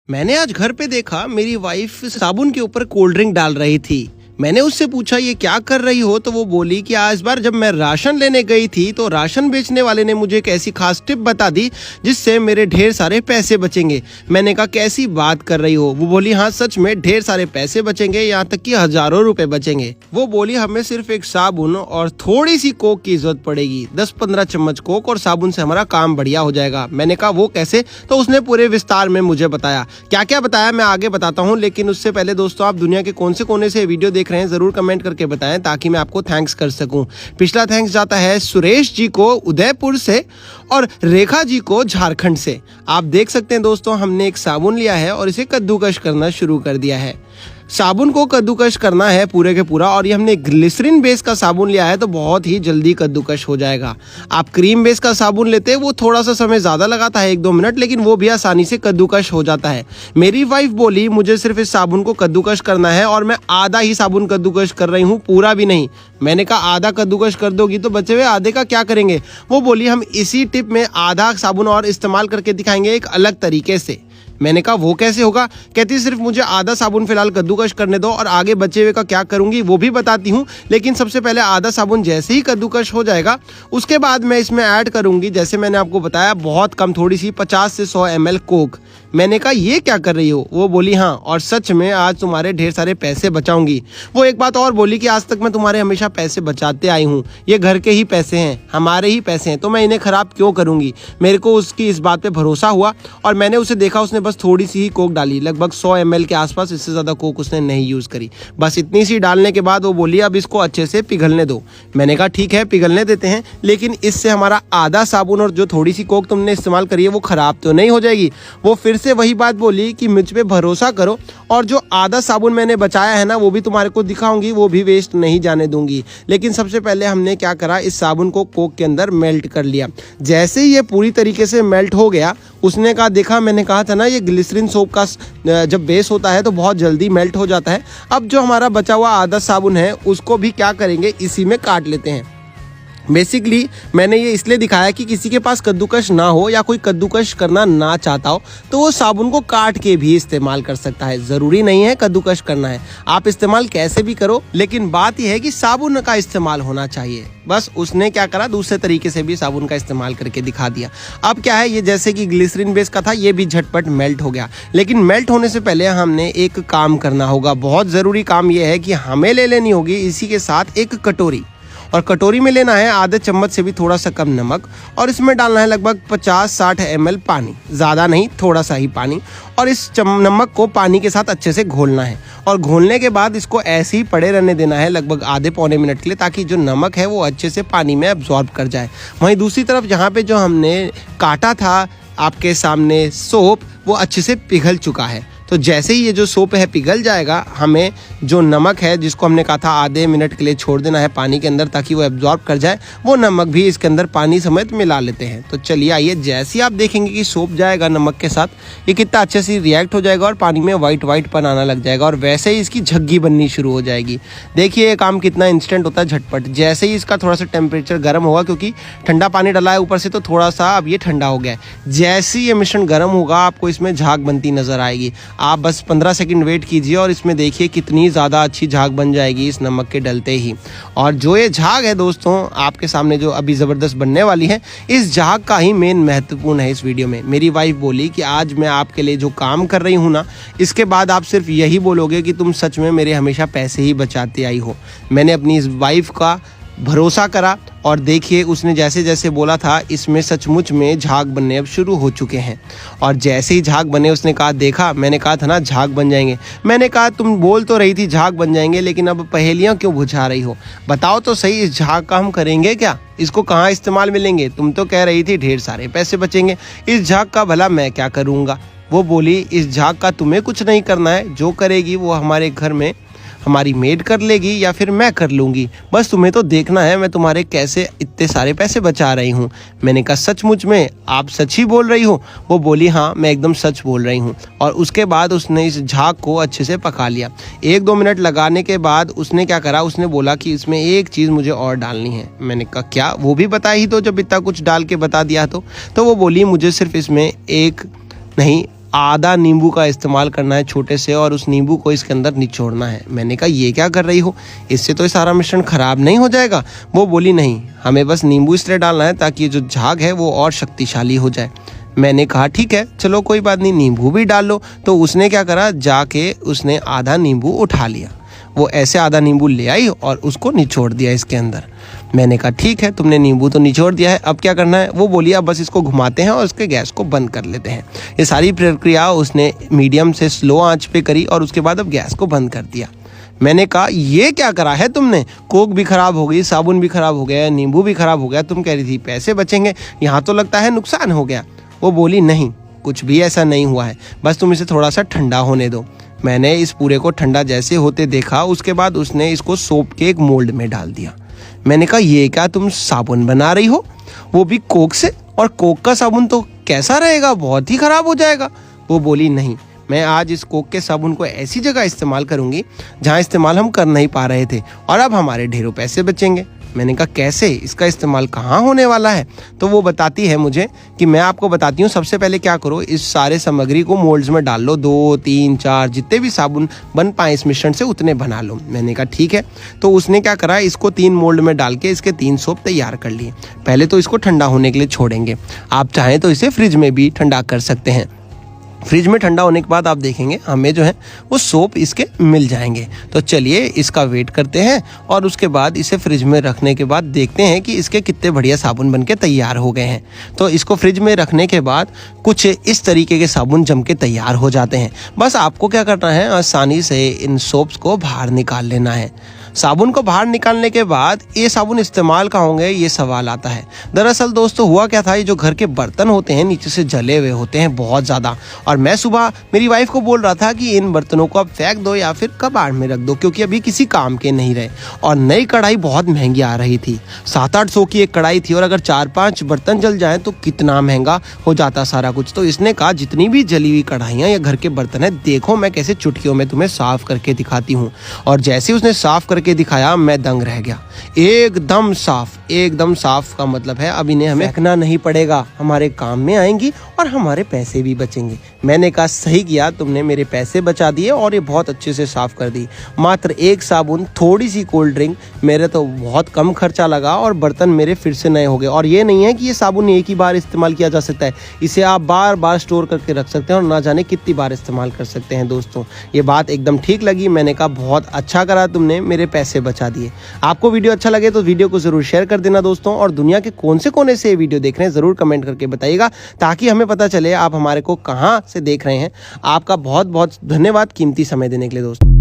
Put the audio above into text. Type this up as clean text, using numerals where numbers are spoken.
मैंने आज घर पे देखा मेरी वाइफ साबुन के ऊपर कोल्ड ड्रिंक डाल रही थी। मैंने उससे पूछा ये क्या कर रही हो, तो वो बोली कि आज बार जब मैं राशन लेने गई थी तो राशन बेचने वाले ने मुझे एक ऐसी खास टिप बता दी जिससे मेरे ढेर सारे पैसे बचेंगे। मैंने कहा कैसी बात कर रही हो? वो बोली हाँ सच में ढेर सारे पैसे बचेंगे, यहाँ तक कि हजारों रुपए बचेंगे। वो बोली हमें सिर्फ एक साबुन और थोड़ी सी कोक की जरूरत पड़ेगी, 10-15 चम्मच कोक और साबुन से हमारा काम बढ़िया हो जाएगा। मैंने कहा वो कैसे? तो उसने पूरे विस्तार में मुझे बताया। क्या क्या बताया मैं आगे बताता हूँ, लेकिन उससे पहले दोस्तों आप दुनिया के कौन से कोने से वीडियो देख रहे हैं जरूर कमेंट करके बताएं ताकि मैं आपको थैंक्स कर सकूं। पिछला थैंक्स जाता है सुरेश जी को उदयपुर से और रेखा जी को झारखंड से। आप देख सकते हैं दोस्तों हमने एक साबुन लिया है और इसे कद्दूकश करना शुरू कर दिया है। साबुन को कद्दूकश करना है पूरे के पूरा, और ये हमने ग्लिसरीन बेस का साबुन लिया है तो बहुत ही जल्दी कद्दूकश हो जाएगा। आप क्रीम बेस का साबुन लेते हैं वो थोड़ा सा समय ज़्यादा लगाता है 1-2 मिनट, लेकिन वो भी आसानी से कद्दूकश हो जाता है। मेरी वाइफ बोली मुझे सिर्फ इस साबुन को कद्दूकश करना है और मैं आधा ही साबुन कद्दूकश कर रही हूँ, पूरा भी नहीं। मैंने कहा आधा कद्दूकश कर दोगी तो बचे हुए आधे का क्या करेंगे? वो बोली हम इसी टिप में आधा साबुन और इस्तेमाल करके दिखाएंगे एक अलग तरीके से। मैंने कहा वो कैसे होगा? कहती सिर्फ मुझे आधा साबुन फिलहाल कद्दूकश करने दो और आगे बचे हुए का क्या करूंगी वो भी बताती हूँ, लेकिन सबसे पहले आधा साबुन जैसे ही कद्दूकश हो जाएगा उसके बाद मैं इसमें ऐड करूंगी, जैसे मैंने आपको बताया, बहुत कम थोड़ी सी 50 से 100 ml कोक। मैंने कहा ये क्या कर रही हो? वो बोली हाँ और सच में आज तुम्हारे ढेर सारे पैसे बचाऊंगी। वो एक बात और बोली कि आज तक मैं तुम्हारे हमेशा पैसे बचाते आई हूँ, ये घर के ही पैसे हैं, हमारे ही पैसे हैं, तो मैं इन्हें खराब क्यों करूंगी? मेरे को उसकी इस बात पे भरोसा हुआ और मैंने उसे देखा उसने बस थोड़ी सी ही कोक डाली, लगभग 100 ml के आसपास, इससे ज़्यादा कोक उसने नहीं यूज़ करी। बस इतनी सी डालने के बाद वो बोली अब इसको अच्छे से पिघलने दो। मैंने कहा ठीक है पिघलने देते हैं, लेकिन इससे हमारा आधा साबुन और जो थोड़ी सी कोक तुमने इस्तेमाल करी है वो ख़राब तो नहीं हो जाएगी? वो फिर से वही बात बोली कि मुझ पे भरोसा करो और जो आधा साबुन मैंने बचाया है ना वो भी तुम्हारे को दिखाऊंगी, वो भी वेस्ट नहीं जाने दूंगी। लेकिन सबसे पहले हमने क्या करा, इस साबुन को कोक के अंदर मेल्ट कर लिया। जैसे ही ये पूरी तरीके से मेल्ट हो गया उसने कहा देखा मैंने कहा था ना ये ग्लिसरीन सोप का जब बेस होता है तो बहुत जल्दी मेल्ट हो जाता है। अब जो हमारा बचा हुआ आधा साबुन है उसको भी क्या करेंगे, इसी में काट लेते हैं। बेसिकली मैंने ये इसलिए दिखाया कि किसी के पास कद्दूकश ना हो या कोई कद्दूकश करना ना चाहता हो तो वो साबुन को काट के भी इस्तेमाल कर सकता है, ज़रूरी नहीं है कद्दूकश करना है। आप इस्तेमाल कैसे भी करो, लेकिन बात यह है कि साबुन का इस्तेमाल होना चाहिए। बस उसने क्या करा, दूसरे तरीके से भी साबुन का इस्तेमाल करके दिखा दिया। अब क्या है, ये जैसे कि ग्लिसरीन बेस का था ये भी झटपट मेल्ट हो गया, लेकिन मेल्ट होने से पहले हमने एक काम करना होगा। बहुत ज़रूरी काम ये है कि हमें ले लेनी होगी इसी के साथ एक कटोरी, और कटोरी में लेना है आधे चम्मच से भी थोड़ा सा कम नमक, और इसमें डालना है लगभग 50-60 ml पानी, ज़्यादा नहीं थोड़ा सा ही पानी, और इस नमक को पानी के साथ अच्छे से घोलना है। और घोलने के बाद इसको ऐसे ही पड़े रहने देना है लगभग आधे-पौने मिनट के लिए, ताकि जो नमक है वो अच्छे से पानी में एब्जॉर्ब कर जाए। वहीं दूसरी तरफ जहाँ पे जो हमने काटा था आपके सामने सोप, वो अच्छे से पिघल चुका है। तो जैसे ही ये जो सोप है पिघल जाएगा, हमें जो नमक है जिसको हमने कहा था आधे मिनट के लिए छोड़ देना है पानी के अंदर ताकि वो एब्जॉर्ब कर जाए, वो नमक भी इसके अंदर पानी समेत मिला लेते हैं। तो चलिए आइए, जैसे ही आप देखेंगे कि सोप जाएगा नमक के साथ, ये कितना अच्छे से रिएक्ट हो जाएगा और पानी में वाइट पन आना लग जाएगा, और वैसे ही इसकी झग्गी बननी शुरू हो जाएगी। देखिए ये काम कितना इंस्टेंट होता है, झटपट। जैसे ही इसका थोड़ा सा टेम्परेचर गर्म होगा, क्योंकि ठंडा पानी डाला है ऊपर से तो थोड़ा सा अब ये ठंडा हो गया है, जैसे ही ये मिश्रण गर्म होगा आपको इसमें झाग बनती नजर आएगी। आप बस 15 सेकंड वेट कीजिए और इसमें देखिए कितनी ज़्यादा अच्छी झाग बन जाएगी इस नमक के डलते ही। और जो ये झाग है दोस्तों आपके सामने जो अभी ज़बरदस्त बनने वाली है, इस झाग का ही मेन महत्वपूर्ण है इस वीडियो में। मेरी वाइफ बोली कि आज मैं आपके लिए जो काम कर रही हूँ ना, इसके बाद आप सिर्फ यही बोलोगे कि तुम सच में मेरे हमेशा पैसे ही बचाते आई हो। मैंने अपनी इस वाइफ का भरोसा करा और देखिए उसने जैसे जैसे बोला था इसमें सचमुच में झाग बनने अब शुरू हो चुके हैं। और जैसे ही झाग बने उसने कहा देखा मैंने कहा था ना झाग बन जाएंगे। मैंने कहा तुम बोल तो रही थी झाग बन जाएंगे, लेकिन अब पहेलियां क्यों बुझा रही हो? बताओ तो सही, इस झाग का हम करेंगे क्या? इसको कहाँ इस्तेमाल मिलेंगे? तुम तो कह रही थी ढेर सारे पैसे बचेंगे, इस झाग का भला मैं क्या करूँगा? वो बोली इस झाग का तुम्हें कुछ नहीं करना है, जो करेगी वो हमारे घर में हमारी मेड कर लेगी या फिर मैं कर लूँगी, बस तुम्हें तो देखना है मैं तुम्हारे कैसे इतने सारे पैसे बचा रही हूँ। मैंने कहा सचमुच में आप सच ही बोल रही हो? वो बोली हाँ मैं एकदम सच बोल रही हूँ। और उसके बाद उसने इस झाग को अच्छे से पका लिया। 1-2 मिनट लगाने के बाद उसने क्या करा, उसने बोला कि इसमें एक चीज़ मुझे और डालनी है। मैंने कहा क्या? वो भी बताई ही तो, जब इतना कुछ डाल के बता दिया तो वो बोली मुझे सिर्फ इसमें एक नहीं आधा नींबू का इस्तेमाल करना है छोटे से, और उस नींबू को इसके अंदर निचोड़ना है। मैंने कहा ये क्या कर रही हो, इससे तो सारा मिश्रण खराब नहीं हो जाएगा। वो बोली नहीं, हमें बस नींबू इसलिए डालना है ताकि ये जो झाग है वो और शक्तिशाली हो जाए। मैंने कहा ठीक है चलो कोई बात नहीं, नींबू भी डाल लो। तो उसने क्या करा, जाके उसने आधा नींबू उठा लिया। वो ऐसे आधा नींबू ले आई और उसको निचोड़ दिया इसके अंदर। मैंने कहा ठीक है, तुमने नींबू तो निचोड़ दिया है, अब क्या करना है। वो बोली अब बस इसको घुमाते हैं और उसके गैस को बंद कर लेते हैं। ये सारी प्रक्रिया उसने मीडियम से स्लो आंच पे करी और उसके बाद अब गैस को बंद कर दिया। मैंने कहा ये क्या करा है तुमने, कोक भी खराब हो गई, साबुन भी खराब हो गया, नींबू भी खराब हो गया, तुम कह रही थी पैसे बचेंगे, यहाँ तो लगता है नुकसान हो गया। वो बोली नहीं, कुछ भी ऐसा नहीं हुआ है, बस तुम इसे थोड़ा सा ठंडा होने दो। मैंने इस पूरे को ठंडा जैसे होते देखा, उसके बाद उसने इसको सोप के एक मोल्ड में डाल दिया। मैंने कहा ये क्या तुम साबुन बना रही हो, वो भी कोक से, और कोक का साबुन तो कैसा रहेगा, बहुत ही खराब हो जाएगा। वो बोली नहीं, मैं आज इस कोक के साबुन को ऐसी जगह इस्तेमाल करूंगी जहां इस्तेमाल हम कर नहीं पा रहे थे, और अब हमारे ढेरों पैसे बचेंगे। मैंने कहा कैसे, इसका इस्तेमाल कहाँ होने वाला है। तो वो बताती है मुझे कि मैं आपको बताती हूँ, सबसे पहले क्या करो, इस सारे सामग्री को मोल्ड्स में डाल लो, 2 3 4 जितने भी साबुन बन पाए इस मिश्रण से उतने बना लो। मैंने कहा ठीक है। तो उसने क्या करा, इसको 3 मोल्ड में डाल के इसके 3 सोप तैयार कर लिए। पहले तो इसको ठंडा होने के लिए छोड़ेंगे, आप चाहें तो इसे फ्रिज में भी ठंडा कर सकते हैं। फ्रिज में ठंडा होने के बाद आप देखेंगे हमें जो है वो सोप इसके मिल जाएंगे। तो चलिए इसका वेट करते हैं और उसके बाद इसे फ्रिज में रखने के बाद देखते हैं कि इसके कितने बढ़िया साबुन बनके तैयार हो गए हैं। तो इसको फ्रिज में रखने के बाद कुछ इस तरीके के साबुन जम के तैयार हो जाते हैं। बस आपको क्या करना है, आसानी से इन सोप्स को बाहर निकाल लेना है। साबुन को बाहर निकालने के बाद ये साबुन इस्तेमाल कहाँ होंगे, ये सवाल आता है। दरअसल दोस्तों हुआ क्या था, ये जो घर के बर्तन होते हैं नीचे से जले हुए होते हैं बहुत ज़्यादा, और मैं सुबह मेरी वाइफ को बोल रहा था कि इन बर्तनों को अब फेंक दो या फिर कबाड़ में रख दो, क्योंकि अभी किसी काम के नहीं रहे। और नई कढ़ाई बहुत महंगी आ रही थी, 700-800 की एक कढ़ाई थी, और अगर 4-5 बर्तन जल जाएँ तो कितना महंगा हो जाता सारा कुछ। तो इसने कहा जितनी भी जली हुई कढ़ाइयाँ या घर के बर्तन हैं, देखो मैं कैसे चुटकियों में तुम्हें साफ़ करके दिखाती हूँ। और जैसे उसने साफ़ करके दिखाया मैं दंग रह गया। एकदम साफ का मतलब है अब इन्हें हमें फेंकना नहीं पड़ेगा, हमारे काम में आएंगी और हमारे पैसे भी बचेंगे। मैंने कहा सही किया तुमने, मेरे पैसे बचा दिए और ये बहुत अच्छे से साफ कर दी। मात्र एक साबुन, थोड़ी सी कोल्ड ड्रिंक, मेरे तो बहुत कम खर्चा लगा और बर्तन मेरे फिर से नए हो गए। और ये नहीं है कि ये साबुन एक ही बार इस्तेमाल किया जा सकता है, इसे आप बार बार स्टोर करके रख सकते हैं और ना जाने कितनी बार इस्तेमाल कर सकते हैं। दोस्तों ये बात एकदम ठीक लगी, मैंने कहा बहुत अच्छा करा तुमने, मेरे पैसे बचा दिए। आपको वीडियो अच्छा लगे तो वीडियो को जरूर शेयर कर देना दोस्तों, और दुनिया के कौन से कोने से ये वीडियो देख रहे हैं जरूर कमेंट करके बताइएगा, ताकि हमें पता चले आप हमारे को कहां से देख रहे हैं। आपका बहुत बहुत धन्यवाद कीमती समय देने के लिए दोस्तों।